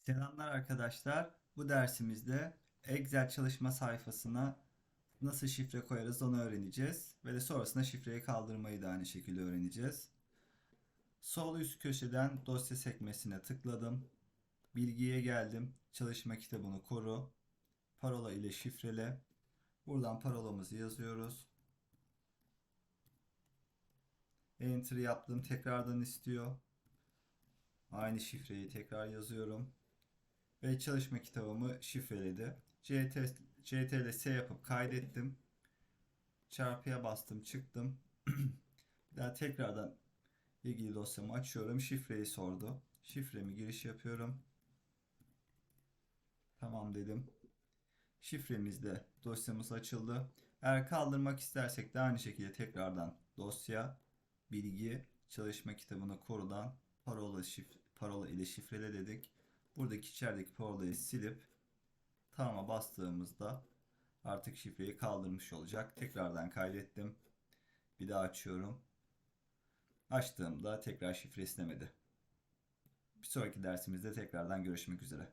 Selamlar arkadaşlar. Bu dersimizde Excel çalışma sayfasına nasıl şifre koyarız onu öğreneceğiz. Ve de sonrasında şifreyi kaldırmayı da aynı şekilde öğreneceğiz. Sol üst köşeden dosya sekmesine tıkladım. Bilgiye geldim. Çalışma kitabını koru. Parola ile şifrele. Buradan parolamızı yazıyoruz. Enter yaptım. Tekrardan istiyor. Aynı şifreyi tekrar yazıyorum. Ve çalışma kitabımı şifreledi. CTRL-S yapıp kaydettim. Çarpıya bastım, çıktım. Bir daha tekrardan ilgili dosyamı açıyorum. Şifreyi sordu. Şifremi giriş yapıyorum. Tamam dedim. Şifremizde dosyamız açıldı. Eğer kaldırmak istersek de aynı şekilde tekrardan dosya, bilgi, çalışma kitabını korudan parola ile şifrele dedik. Buradaki içerideki parolayı silip tamam'a bastığımızda artık şifreyi kaldırmış olacak. Tekrardan kaydettim. Bir daha açıyorum. Açtığımda tekrar şifre istemedi. Bir sonraki dersimizde tekrardan görüşmek üzere.